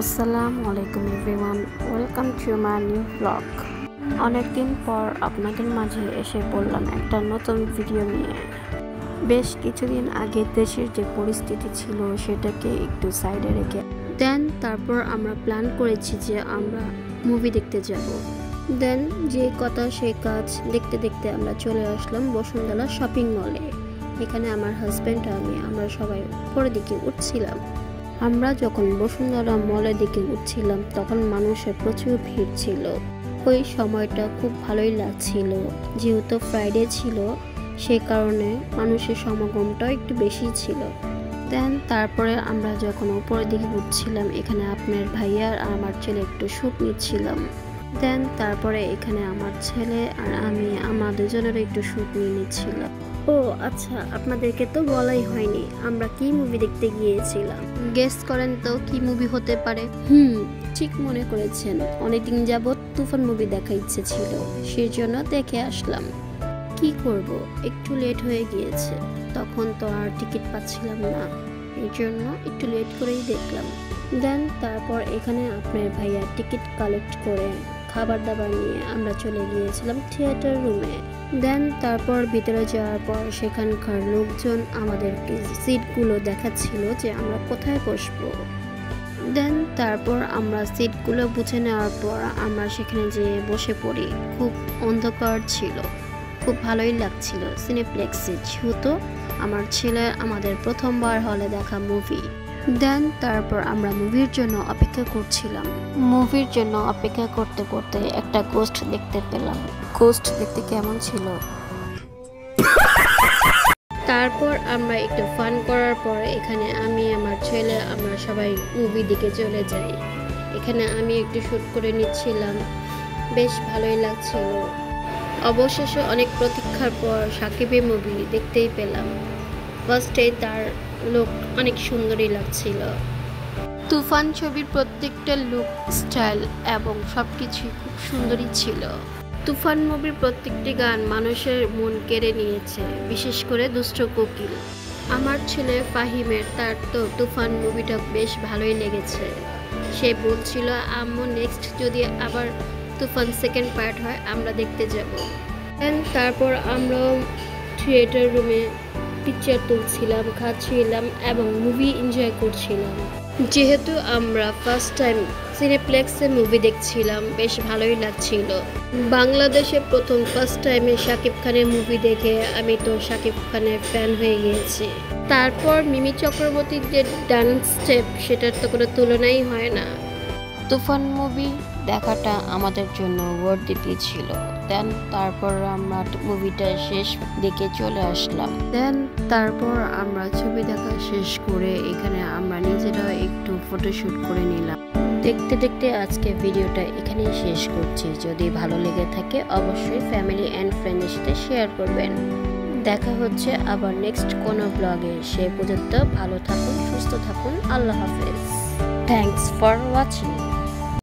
আসসালামু আলাইকুম everyone, welcome to my new blog. অনেকদিন পর আপনাদের মাঝে এসে পড়লাম একটা নতুন ভিডিও নিয়ে। বেশ কিছুদিন আগে দেশের যে পরিস্থিতি ছিল সেটাকে একটু সাইডে রেখে তারপর আমরা প্ল্যান করেছি যে আমরা মুভি দেখতে যাব। যে কথা সেই কাজ দেখতে দেখতে আমরা চলে আসলাম বসুন্ধরা শপিং মলে। এখানে আমার হাজব্যান্ড আমরা সবাই উপরের দিকে উঠছিলাম। আমরা যখন বসুন্ধরা মলের দিকে উঠছিলাম তখন মানুষের প্রচুর ভিড় ছিল। ওই সময়টা খুব ভালোই লাগছিল, যেহেতু ফ্রাইডে ছিল সেই কারণে মানুষের সমাগমটাও একটু বেশি ছিল। তারপরে আমরা যখন উপরের দিকে উঠছিলাম এখানে আপনার ভাইয়া আর আমার ছেলে একটু শ্যুট নিচ্ছিলাম। তারপরে এখানে আমার ছেলে আর আমি আমার দুজনের একটু শ্যুট নিয়ে নিচ্ছিলাম। ও আচ্ছা, আপনাদেরকে তো বলাই হয়নি আমরা কি মুভি দেখতে গিয়েছিলাম। গেস করেন তো কি মুভি হতে পারে? ঠিক মনে করেছেন, অনেকদিন যাবত তুফান মুভি দেখা ইচ্ছে ছিল, সেই জন্য দেখে আসলাম। কি করব, একটু লেট হয়ে গিয়েছে, তখন তো আর টিকিট পাচ্ছিলাম না, এই জন্য একটু লেট করেই দেখলাম। তারপর এখানে আপনার ভাইয়া টিকিট কালেক্ট করে খাবার দাবার নিয়ে আমরা চলে গিয়েছিলাম থিয়েটার রুমে। তারপর ভিতরে যাওয়ার পর সেখানকার লোকজন আমাদেরকে সিটগুলো দেখাচ্ছিল যে আমরা কোথায় বসবো। তারপর আমরা সিটগুলো বুঝে নেওয়ার পর আমরা সেখানে যেয়ে বসে পড়ি। খুব অন্ধকার ছিল, খুব ভালোই লাগছিল সিনেপ্লেক্সে, যেহেতু আমার ছেলে আমাদের প্রথমবার হলে দেখা মুভি। তারপর আমরা মুভির জন্য অপেক্ষা করছিলাম। মুভির জন্য অপেক্ষা করতে করতে একটা গোস্ট দেখতে পেলাম। গোস্ট দেখতে কেমন ছিল। তারপর আমরা একটু ফান করার পর এখানে আমি আমার ছেলে আমরা সবাই মুভি দিকে চলে যাই। এখানে আমি একটু শ্যুট করে নিচ্ছিলাম, বেশ ভালোই লাগছিল। অবশেষে অনেক প্রতীক্ষার পর সাকিবের মুভি দেখতেই পেলাম। ফার্স্টে তার লুক অনেক সুন্দরই লাগছিল। তুফান ছবির প্রত্যেকটা লুক, স্টাইল এবং সবকিছুই খুব সুন্দরই ছিল। তুফান মুভির প্রত্যেকটি গান মানুষের মন কেড়ে নিয়েছে, বিশেষ করে দুষ্ট কোকিল। আমার ছেলে ফাহিমের তার তো তুফান মুভিটা বেশ ভালোই লেগেছে। সে বলছিল আম্মু নেক্সট যদি আবার তুফান সেকেন্ড পার্ট হয় আমরা দেখতে যাব। তারপর আমরা থিয়েটার রুমে পিকচার তুলছিলাম, খাচ্ছিলাম এবং মুভি এনজয় করছিলাম। যেহেতু আমরা ফার্স্ট টাইম সিনেপ্লেক্সে মুভি দেখছিলাম, বেশ ভালোই লাগছিল। বাংলাদেশে প্রথম ফার্স্ট টাইমে শাকিব খানের মুভি দেখে আমি তো শাকিব খানের ফ্যান হয়ে গিয়েছি। তারপর মিমি চক্রবর্তীর যে ডান্স স্টেপ, সেটার তো কোনো তুলনাই হয় না। তুফান মুভি দেখাটা আমাদের জন্য ওয়ার্থ ছিল। তারপর আমরা মুভিটা শেষ দেখে চলে আসলাম। তারপর আমরা ছবি দেখা শেষ করে এখানে আমরা নিজেরাও একটু ফটোশুট করে নিলাম। দেখতে দেখতে আজকে ভিডিওটা এখানেই শেষ করছি। যদি ভালো লেগে থাকে অবশ্যই ফ্যামিলি অ্যান্ড ফ্রেন্ডের সাথে শেয়ার করবেন। দেখা হচ্ছে আবার নেক্সট কোনো ব্লগে। সে পর্যন্ত ভালো থাকুন, সুস্থ থাকুন, আল্লাহ হাফেজ। Thanks for watching.